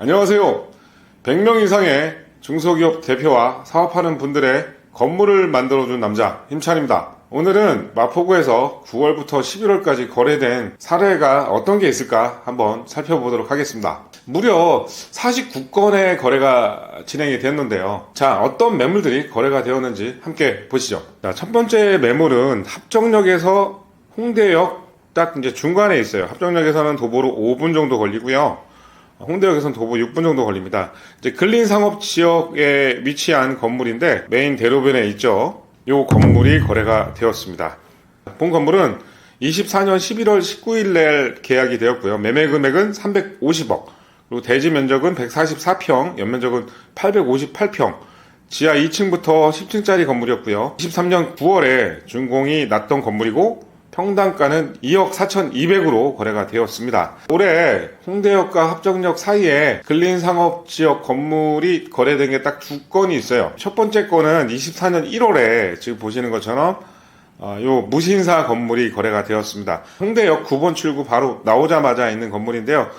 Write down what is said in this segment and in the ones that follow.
안녕하세요. 100명 이상의 중소기업 대표와 사업하는 분들의 건물을 만들어준 남자 힘찬입니다. 오늘은 마포구에서 9월부터 11월까지 거래된 사례가 어떤 게 있을까 한번 살펴보도록 하겠습니다. 무려 49건의 거래가 진행이 되었는데요. 자, 어떤 매물들이 거래가 되었는지 함께 보시죠. 자, 첫 번째 매물은 합정역에서 홍대역 딱 이제 중간에 있어요. 합정역에서는 도보로 5분 정도 걸리고요. 홍대역에서는 도보 6분 정도 걸립니다. 이제 근린상업지역에 위치한 건물인데 메인 대로변에 있죠. 이 건물이 거래가 되었습니다. 본 건물은 24년 11월 19일 날 계약이 되었고요. 매매 금액은 350억, 그리고 대지 면적은 144평, 연면적은 858평, 지하 2층부터 10층짜리 건물이었고요. 23년 9월에 준공이 났던 건물이고 평당가는 2억 4,200으로 거래가 되었습니다. 올해 홍대역과 합정역 사이에 근린상업지역 건물이 거래된 게 딱 두 건이 있어요. 첫 번째 건은 24년 1월에 지금 보시는 것처럼 요 무신사 건물이 거래가 되었습니다. 홍대역 9번 출구 바로 나오자마자 있는 건물인데요.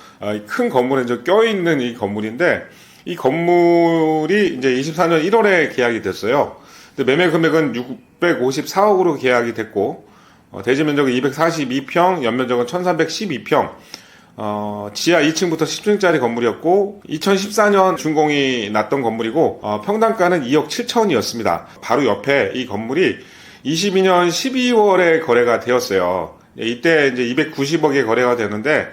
큰 건물에 이제 껴있는 이 건물인데 이 건물이 이제 24년 1월에 계약이 됐어요. 근데 매매 금액은 654억으로 계약이 됐고 대지 면적은 242평, 연면적은 1312평, 지하 2층부터 10층짜리 건물이었고 2014년 준공이 났던 건물이고 평당가는 2억 7천이었습니다. 바로 옆에 이 건물이 22년 12월에 거래가 되었어요. 이때 이제 290억에 거래가 되는데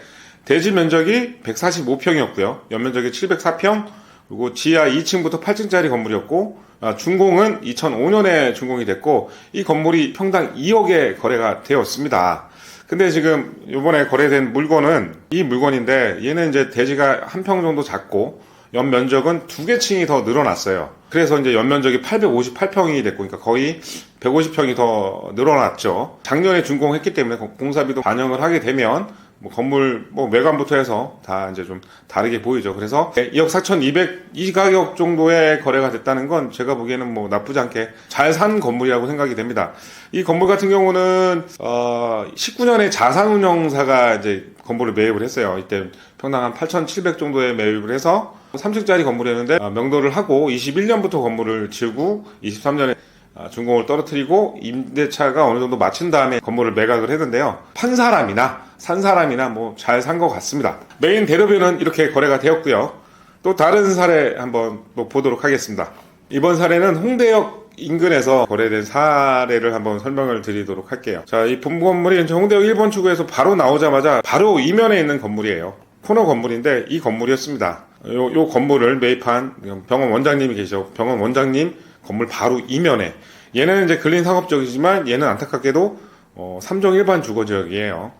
대지 면적이 145평이었고요. 연면적이 704평, 그리고 지하 2층부터 8층짜리 건물이었고 준공은 2005년에 준공이 됐고 이 건물이 평당 2억에 거래가 되었습니다. 근데 지금 이번에 거래된 물건은 이 물건인데 얘는 이제 대지가 한 평 정도 작고 연면적은 2개 층이 더 늘어났어요. 그래서 이제 연면적이 858평이 됐고 그러니까 거의 150평이 더 늘어났죠. 작년에 준공했기 때문에 공사비도 반영을 하게 되면 건물 외관부터 해서 다 이제 좀 다르게 보이죠. 그래서 2억 4,200 이 가격 정도의 거래가 됐다는 건 제가 보기에는 나쁘지 않게 잘 산 건물이라고 생각이 됩니다. 이 건물 같은 경우는 19년에 자산운용사가 이제 건물을 매입을 했어요. 이때 평당 한 8,700 정도에 매입을 해서 3층짜리 건물이었는데 명도를 하고 21년부터 건물을 지으고 23년에 준공을 떨어뜨리고 임대차가 어느 정도 마친 다음에 건물을 매각을 했는데요. 판 사람이나 산 사람이나 잘 산 것 같습니다. 메인 대로변은 이렇게 거래가 되었고요. 또 다른 사례 한번 보도록 하겠습니다. 이번 사례는 홍대역 인근에서 거래된 사례를 한번 설명을 드리도록 할게요. 자, 이 본 건물이 홍대역 1번 출구에서 바로 나오자마자 바로 이면에 있는 건물이에요. 코너 건물인데 이 건물이었습니다. 요 건물을 매입한 병원 원장님이 계셔. 병원 원장님 건물 바로 이면에. 얘는 이제 근린상업지역이지만 얘는 안타깝게도 3종 일반 주거지역이에요.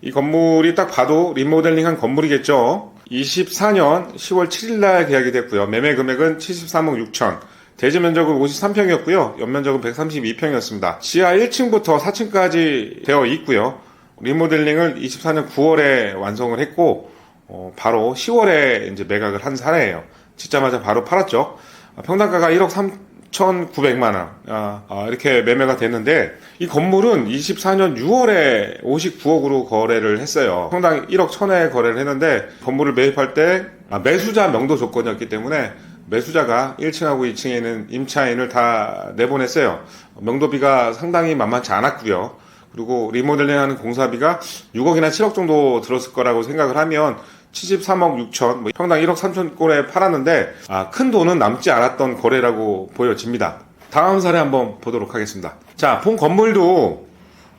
이 건물이 딱 봐도 리모델링한 건물이겠죠. 24년 10월 7일 날 계약이 됐고요. 매매 금액은 73억 6천. 대지 면적은 53평이었고요. 연면적은 132평이었습니다. 지하 1층부터 4층까지 되어 있고요. 리모델링을 24년 9월에 완성을 했고 바로 10월에 이제 매각을 한 사례예요. 짓자마자 바로 팔았죠. 평당가가 1억 3,900만 원 이렇게 매매가 됐는데 이 건물은 24년 6월에 59억으로 거래를 했어요. 평당 1억 1천에 거래를 했는데 건물을 매입할 때 매수자 명도 조건이었기 때문에 매수자가 1층하고 2층에 있는 임차인을 다 내보냈어요. 명도비가 상당히 만만치 않았고요. 그리고 리모델링하는 공사비가 6억이나 7억 정도 들었을 거라고 생각을 하면 73억 6천, 평당 1억 3천 꼴에 팔았는데 큰 돈은 남지 않았던 거래라고 보여집니다. 다음 사례 한번 보도록 하겠습니다. 자, 본 건물도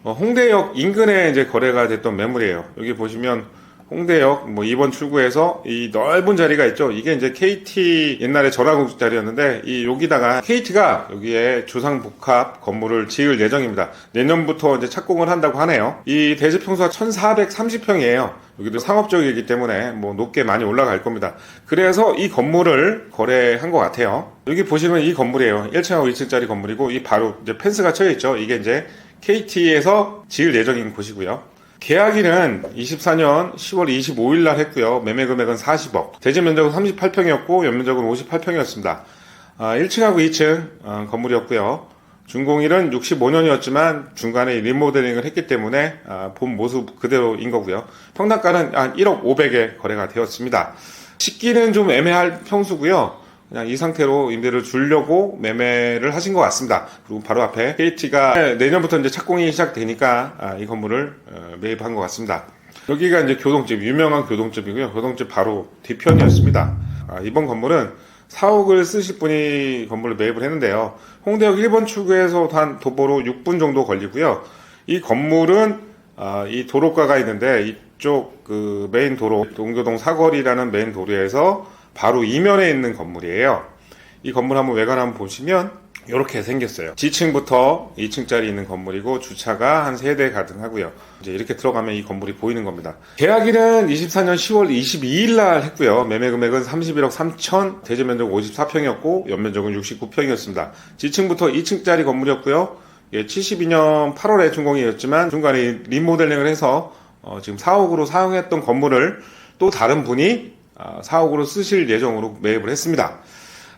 홍대역 인근에 이제 거래가 됐던 매물이에요. 여기 보시면 홍대역 2번 출구에서 이 넓은 자리가 있죠. 이게 이제 KT 옛날에 전화국 자리였는데 여기다가 KT가 여기에 주상복합 건물을 지을 예정입니다. 내년부터 이제 착공을 한다고 하네요. 이 대지 평수가 1,430평이에요. 여기도 상업적이기 때문에 높게 많이 올라갈 겁니다. 그래서 이 건물을 거래한 것 같아요. 여기 보시면 이 건물이에요. 1층하고 2층짜리 건물이고 이 바로 이제 펜스가 쳐져 있죠. 이게 이제 KT에서 지을 예정인 곳이고요. 계약일은 24년 10월 25일 날 했고요. 매매 금액은 40억. 대지 면적은 38평이었고 연면적은 58평이었습니다. 1층하고 2층 건물이었고요. 준공일은 65년이었지만 중간에 리모델링을 했기 때문에 본 모습 그대로인 거고요. 평당가는 한 1억 500에 거래가 되었습니다. 짓기는 좀 애매할 평수고요. 그냥 이 상태로 임대를 주려고 매매를 하신 것 같습니다. 그리고 바로 앞에 KT가 내년부터 이제 착공이 시작되니까 이 건물을 매입한 것 같습니다. 여기가 이제 교동집, 유명한 교동집이고요. 교동집 바로 뒤편이었습니다. 이번 건물은 4억을 쓰실 분이 건물을 매입을 했는데요. 홍대역 1번 출구에서 한 도보로 6분 정도 걸리고요. 이 건물은 이 도로가가 있는데 이쪽 그 메인 도로, 동교동 사거리라는 메인 도로에서 바로 이면에 있는 건물이에요. 이 건물 한번 외관 한번 보시면 이렇게 생겼어요. 지층부터 2층짜리 있는 건물이고 주차가 한 3대 가능하고요. 이제 이렇게 들어가면 이 건물이 보이는 겁니다. 계약일은 24년 10월 22일 날 했고요. 매매 금액은 31억 3천, 대지 면적 54평이었고 연면적은 69평이었습니다. 지층부터 2층짜리 건물이었고요. 72년 8월에 준공이었지만 중간에 리모델링을 해서 지금 4억으로 사용했던 건물을 또 다른 분이 4억으로 쓰실 예정으로 매입을 했습니다.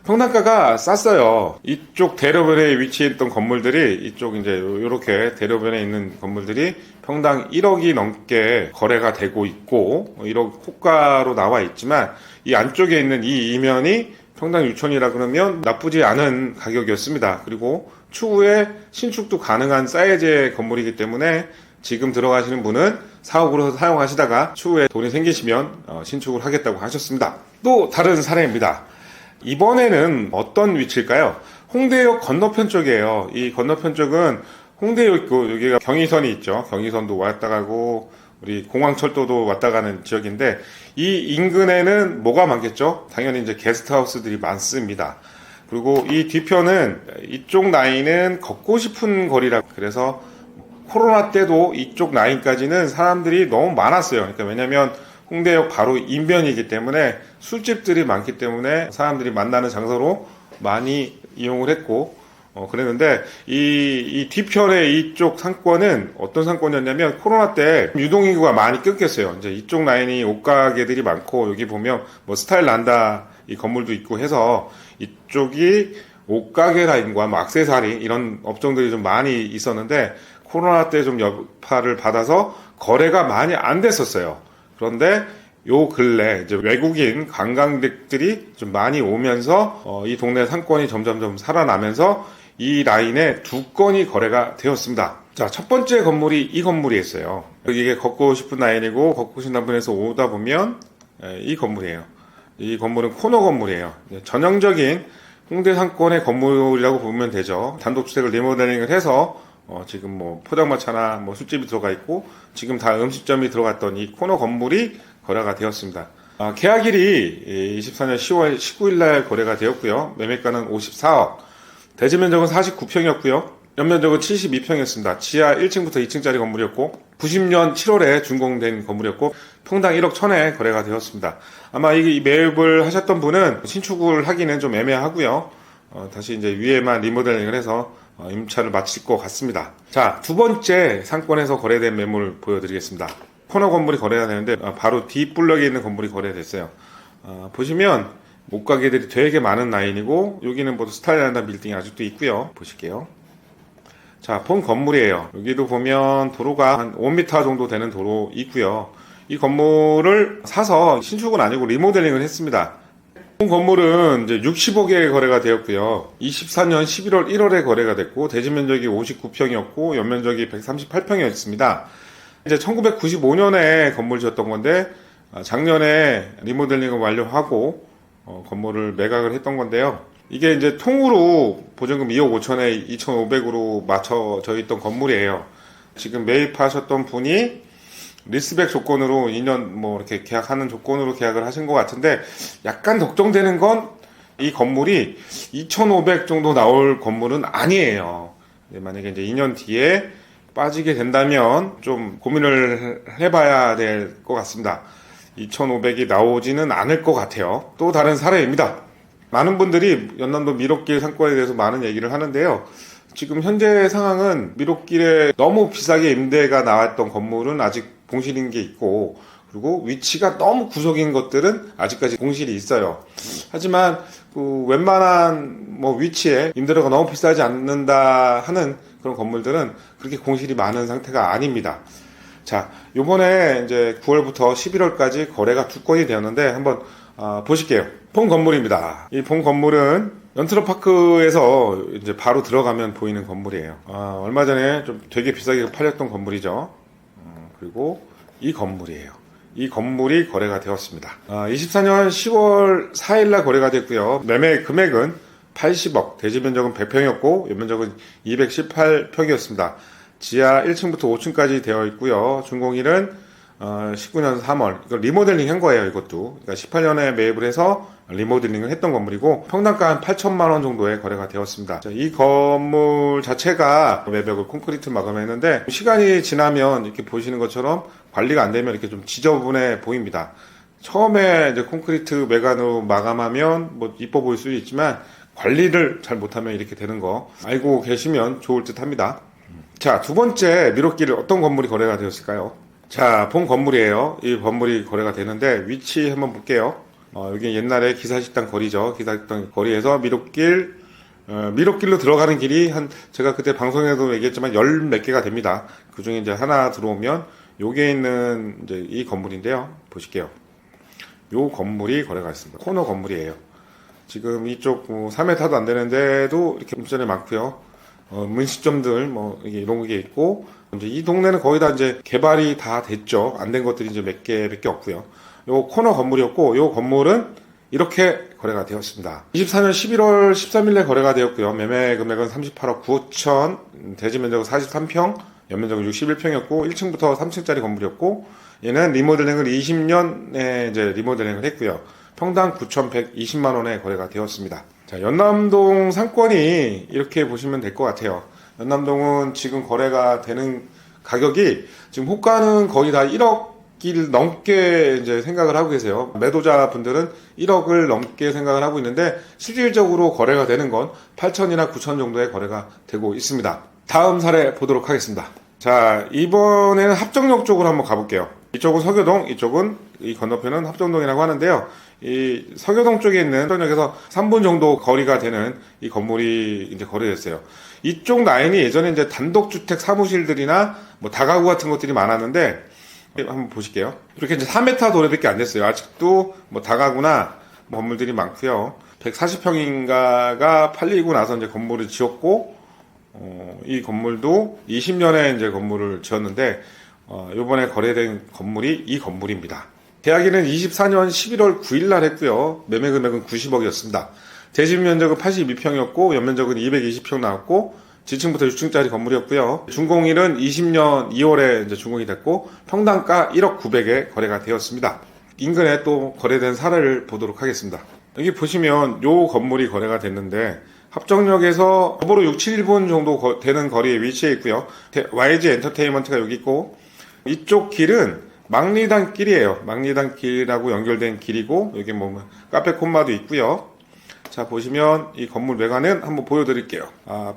평당가가 쌌어요. 이쪽 대로변에 위치했던 건물들이 이쪽 이제 이렇게 대로변에 있는 건물들이 평당 1억이 넘게 거래가 되고 있고 1억 호가로 나와 있지만 이 안쪽에 있는 이 이면이 평당 6천이라 그러면 나쁘지 않은 가격이었습니다. 그리고 추후에 신축도 가능한 사이즈의 건물이기 때문에 지금 들어가시는 분은 4억으로 사용하시다가 추후에 돈이 생기시면 신축을 하겠다고 하셨습니다. 또 다른 사례입니다. 이번에는 어떤 위치일까요? 홍대역 건너편 쪽이에요. 이 건너편 쪽은 홍대역 있고 여기가 경의선이 있죠. 경의선도 왔다 가고 우리 공항철도도 왔다 가는 지역인데 이 인근에는 뭐가 많겠죠? 당연히 이제 게스트하우스들이 많습니다. 그리고 이 뒤편은 이쪽 라인은 걷고 싶은 거리라 그래서 코로나 때도 이쪽 라인까지는 사람들이 너무 많았어요. 그러니까 왜냐면 홍대역 바로 인변이기 때문에 술집들이 많기 때문에 사람들이 만나는 장소로 많이 이용을 했고 그랬는데 이 뒤편의 이쪽 상권은 어떤 상권이었냐면 코로나 때 유동인구가 많이 끊겼어요. 이제 이쪽 라인이 옷가게들이 많고 여기 보면 뭐 스타일 난다 이 건물도 있고 해서 이쪽이 옷가게 라인과 뭐 액세서리 이런 업종들이 좀 많이 있었는데 코로나 때 좀 여파를 받아서 거래가 많이 안 됐었어요. 그런데 요 근래 이제 외국인 관광객들이 좀 많이 오면서 이 동네 상권이 점점 살아나면서 이 라인에 2건이 거래가 되었습니다. 자, 첫 번째 건물이 이 건물이었어요. 이게 걷고 싶은 라인이고 걷고 싶은 분에서 오다 보면 이 건물이에요. 이 건물은 코너 건물이에요. 전형적인 홍대 상권의 건물이라고 보면 되죠. 단독주택을 리모델링을 해서 지금 뭐 포장마차나 뭐 술집이 들어가 있고 지금 다 음식점이 들어갔던 이 코너 건물이 거래가 되었습니다. 계약일이 24년 10월 19일 날 거래가 되었고요. 매매가는 54억, 대지 면적은 49평이었고요. 연면적은 72평이었습니다. 지하 1층부터 2층짜리 건물이었고 90년 7월에 준공된 건물이었고 평당 1억 1천에 거래가 되었습니다. 아마 이 매입을 하셨던 분은 신축을 하기는 좀 애매하고요. 다시 이제 위에만 리모델링을 해서 임차를 마칠 것 같습니다. 자, 두 번째 상권에서 거래된 매물 보여드리겠습니다. 코너 건물이 거래가 되는데 바로 뒷블럭에 있는 건물이 거래됐어요. 보시면 목가게들이 되게 많은 라인이고 여기는 뭐 스타일난다 빌딩이 아직도 있고요. 보실게요. 자, 본 건물이에요. 여기도 보면 도로가 한 5m 정도 되는 도로 있고요. 이 건물을 사서 신축은 아니고 리모델링을 했습니다. 본 건물은 이제 60억에 거래가 되었고요. 24년 11월 1월에 거래가 됐고 대지 면적이 59평이었고 연면적이 138평이었습니다. 이제 1995년에 건물 지었던 건데 작년에 리모델링을 완료하고 건물을 매각을 했던 건데요. 이게 이제 통으로 보증금 2억 5천에 2,500으로 맞춰져 있던 건물이에요. 지금 매입하셨던 분이 리스백 조건으로 2년 뭐 이렇게 계약하는 조건으로 계약을 하신 것 같은데 약간 걱정되는 건 이 건물이 2,500 정도 나올 건물은 아니에요. 만약에 이제 2년 뒤에 빠지게 된다면 좀 고민을 해봐야 될 것 같습니다. 2,500이 나오지는 않을 것 같아요. 또 다른 사례입니다. 많은 분들이 연남도 미롯길 상권에 대해서 많은 얘기를 하는데요. 지금 현재 상황은 미롯길에 너무 비싸게 임대가 나왔던 건물은 아직 공실인 게 있고 그리고 위치가 너무 구석인 것들은 아직까지 공실이 있어요. 하지만 그 웬만한 뭐 위치에 임대료가 너무 비싸지 않는다 하는 그런 건물들은 그렇게 공실이 많은 상태가 아닙니다. 자, 요번에 이제 9월부터 11월까지 거래가 2건이 되었는데 한번 보실게요. 본 건물입니다. 이 본 건물은 연트로파크에서 이제 바로 들어가면 보이는 건물이에요. 얼마 전에 좀 되게 비싸게 팔렸던 건물이죠. 그리고 이 건물이에요. 이 건물이 거래가 되었습니다. 24년 10월 4일날 거래가 됐고요. 매매 금액은 80억, 대지 면적은 100평이었고 연면적은 218평이었습니다. 지하 1층부터 5층까지 되어 있고요. 준공일은 19년 3월. 이거 리모델링 한 거예요, 이것도. 그러니까 18년에 매입을 해서 리모델링을 했던 건물이고, 평당가 한 8천만 원 정도에 거래가 되었습니다. 자, 이 건물 자체가 외벽을 콘크리트 마감했는데, 시간이 지나면 이렇게 보시는 것처럼 관리가 안 되면 이렇게 좀 지저분해 보입니다. 처음에 이제 콘크리트 외관으로 마감하면 뭐 이뻐 보일 수도 있지만, 관리를 잘 못하면 이렇게 되는 거 알고 계시면 좋을 듯 합니다. 자, 두 번째 미로길 어떤 건물이 거래가 되었을까요? 자, 본 건물이에요. 이 건물이 거래가 되는데 위치 한번 볼게요. 여기 옛날에 기사식당 거리죠. 기사식당 거리에서 미로길로 들어가는 길이 제가 그때 방송에도 얘기했지만 열 몇 개가 됩니다. 그 중에 이제 하나 들어오면 요게 있는 이제 이 건물인데요. 보실게요. 요 건물이 거래가 있습니다. 코너 건물이에요. 지금 이쪽 3m도 안 되는데도 이렇게 문전이 많고요. 문시점들 이런 게 있고, 이제 이 동네는 거의 다 이제 개발이 다 됐죠. 안 된 것들이 이제 몇 개밖에 없고요. 요 코너 건물이었고, 요 건물은 이렇게 거래가 되었습니다. 24년 11월 13일에 거래가 되었고요. 매매 금액은 38억 9천, 대지 면적은 43평, 연면적은 61평이었고, 1층부터 3층짜리 건물이었고, 얘는 리모델링을 20년에 이제 리모델링을 했고요. 평당 9,120만 원에 거래가 되었습니다. 자, 연남동 상권이 이렇게 보시면 될 것 같아요. 연남동은 지금 거래가 되는 가격이 지금 호가는 거의 다 1억일 넘게 이제 생각을 하고 계세요. 매도자 분들은 1억을 넘게 생각을 하고 있는데 실질적으로 거래가 되는 건 8천이나 9천 정도의 거래가 되고 있습니다. 다음 사례 보도록 하겠습니다. 자, 이번에는 합정역 쪽으로 한번 가볼게요. 이쪽은 서교동, 이쪽은 이 건너편은 합정동이라고 하는데요. 이 서교동 쪽에 있는 합정역에서 3분 정도 거리가 되는 이 건물이 이제 거래됐어요. 이쪽 라인이 예전에 이제 단독주택 사무실들이나 뭐 다가구 같은 것들이 많았는데, 한번 보실게요. 이렇게 이제 4m 도래밖에 안 됐어요. 아직도 뭐 다가구나 건물들이 많고요. 140평인가가 팔리고 나서 이제 건물을 지었고, 이 건물도 20년에 이제 건물을 지었는데, 요번에 거래된 건물이 이 건물입니다. 계약일은 24년 11월 9일 날 했고요. 매매 금액은 90억이었습니다. 대지 면적은 82평이었고 연면적은 220평 나왔고 지층부터 6층짜리 건물이었고요. 준공일은 20년 2월에 이제 준공이 됐고 평당가 1억 900에 거래가 되었습니다. 인근에 또 거래된 사례를 보도록 하겠습니다. 여기 보시면 요 건물이 거래가 됐는데 합정역에서 도보로 6, 7분 정도 되는 거리에 위치해 있고요. YG 엔터테인먼트가 여기 있고 이쪽 길은 망리단 길이에요. 망리단 길하고 연결된 길이고 여기 뭐 카페 콤마도 있고요. 자, 보시면 이 건물 외관은 한번 보여드릴게요.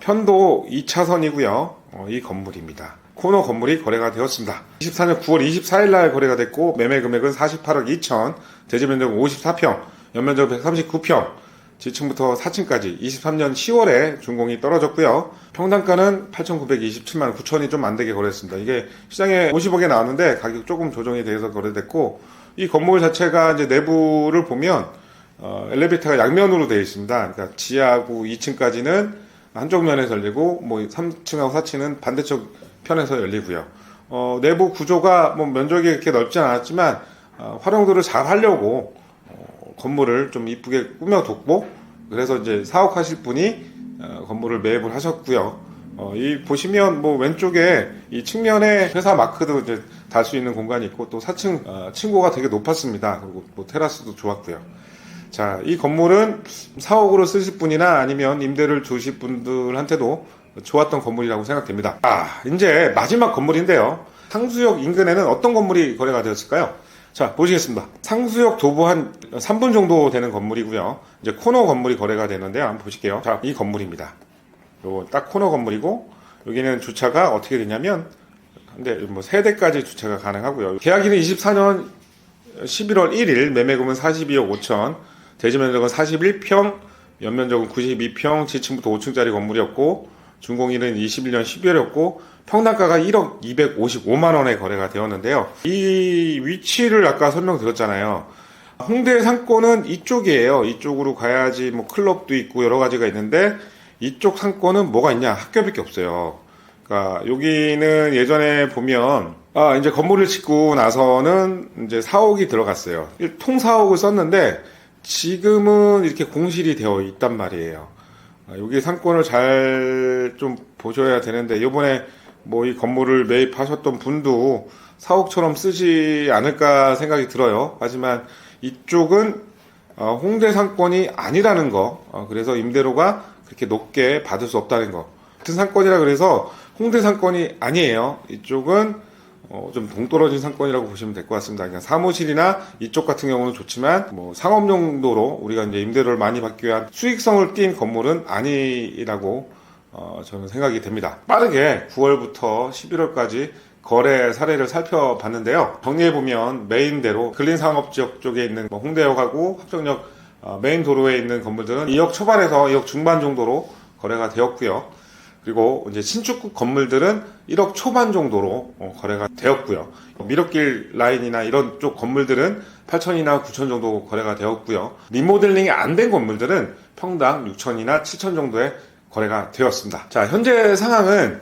편도 2차선이고요. 이 건물입니다. 코너 건물이 거래가 되었습니다. 24년 9월 24일 날 거래가 됐고 매매 금액은 48억 2천, 대지 면적은 54평, 연면적은 139평, 지층부터 4층까지 23년 10월에 준공이 떨어졌고요. 평당가는 8,927만 원, 9천이 좀 안 되게 거래했습니다. 이게 시장에 50억에 나왔는데 가격 조금 조정이 돼서 거래됐고 이 건물 자체가 이제 내부를 보면 엘리베이터가 양면으로 되어 있습니다. 그러니까 지하고 2층까지는 한쪽 면에서 열리고 뭐 3층하고 4층은 반대쪽 편에서 열리고요. 내부 구조가 뭐 면적이 이렇게 넓진 않았지만 활용도를 잘 하려고 건물을 좀 이쁘게 꾸며뒀고 그래서 이제 사옥하실 분이 건물을 매입을 하셨고요. 이 보시면 뭐 왼쪽에 이 측면에 회사 마크도 이제 달 수 있는 공간이 있고 또 4층 층고가 되게 높았습니다. 그리고 뭐 테라스도 좋았고요. 자, 이 건물은 사옥으로 쓰실 분이나 아니면 임대를 주실 분들한테도 좋았던 건물이라고 생각됩니다. 이제 마지막 건물인데요. 상수역 인근에는 어떤 건물이 거래가 되었을까요? 자, 보시겠습니다. 상수역 도보 한 3분 정도 되는 건물이고요. 이제 코너 건물이 거래가 되는데요. 한번 보실게요. 자, 이 건물입니다. 요거 딱 코너 건물이고 여기는 주차가 어떻게 되냐면 근데 뭐 3대까지 주차가 가능하고요. 계약일은 24년 11월 1일, 매매금은 42억 5천, 대지 면적은 41평, 연면적은 92평, 지층부터 5층짜리 건물이었고 준공일은 21년 12월이었고 평당가가 1억 255만 원에 거래가 되었는데요. 이 위치를 아까 설명드렸잖아요. 홍대 상권은 이쪽이에요. 이쪽으로 가야지 뭐 클럽도 있고 여러 가지가 있는데 이쪽 상권은 뭐가 있냐? 학교밖에 없어요. 그러니까 여기는 예전에 보면 이제 건물을 짓고 나서는 이제 사옥이 들어갔어요. 통사옥을 썼는데 지금은 이렇게 공실이 되어 있단 말이에요. 여기 상권을 잘 좀 보셔야 되는데 이번에 뭐 이 건물을 매입하셨던 분도 사옥처럼 쓰지 않을까 생각이 들어요. 하지만 이쪽은 홍대 상권이 아니라는 거, 그래서 임대료가 그렇게 높게 받을 수 없다는 거. 같은 상권이라 그래서 홍대 상권이 아니에요. 이쪽은 좀 동떨어진 상권이라고 보시면 될 것 같습니다. 그냥 사무실이나 이쪽 같은 경우는 좋지만 뭐 상업 용도로 우리가 이제 임대료를 많이 받기 위한 수익성을 띈 건물은 아니라고 저는 생각이 됩니다. 빠르게 9월부터 11월까지 거래 사례를 살펴봤는데요. 정리해보면 메인대로 근린상업지역 쪽에 있는 홍대역하고 합정역 메인 도로에 있는 건물들은 2억 초반에서 2억 중반 정도로 거래가 되었고요. 그리고 이제 신축급 건물들은 1억 초반 정도로 거래가 되었고요. 미륵길 라인이나 이런 쪽 건물들은 8천이나 9천 정도 거래가 되었고요. 리모델링이 안 된 건물들은 평당 6천이나 7천 정도의 거래가 되었습니다. 자, 현재 상황은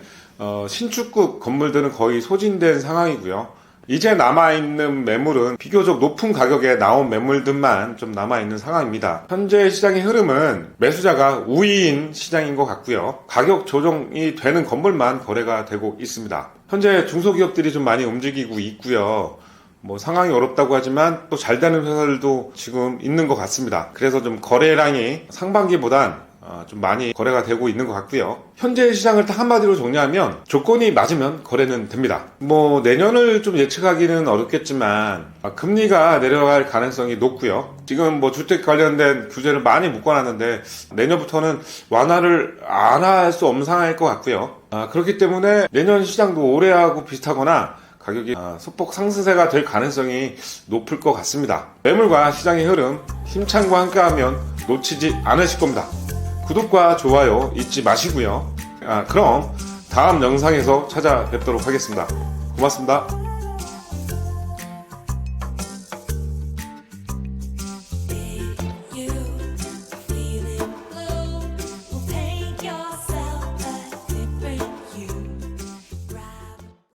신축급 건물들은 거의 소진된 상황이고요. 이제 남아있는 매물은 비교적 높은 가격에 나온 매물들만 좀 남아있는 상황입니다. 현재 시장의 흐름은 매수자가 우위인 시장인 것 같고요. 가격 조정이 되는 건물만 거래가 되고 있습니다. 현재 중소기업들이 좀 많이 움직이고 있고요. 뭐 상황이 어렵다고 하지만 또 잘 되는 회사들도 지금 있는 것 같습니다. 그래서 좀 거래량이 상반기보단 좀 많이 거래가 되고 있는 것 같고요. 현재 시장을 딱 한마디로 정리하면 조건이 맞으면 거래는 됩니다. 뭐 내년을 좀 예측하기는 어렵겠지만 금리가 내려갈 가능성이 높고요. 지금 뭐 주택 관련된 규제를 많이 묶어놨는데 내년부터는 완화를 안 할 수 없는 상황일 것 같고요. 그렇기 때문에 내년 시장도 올해하고 비슷하거나 가격이 소폭 상승세가 될 가능성이 높을 것 같습니다. 매물과 시장의 흐름 힘찬과 함께하면 놓치지 않으실 겁니다. 구독과 좋아요 잊지 마시고요. 그럼 다음 영상에서 찾아뵙도록 하겠습니다. 고맙습니다.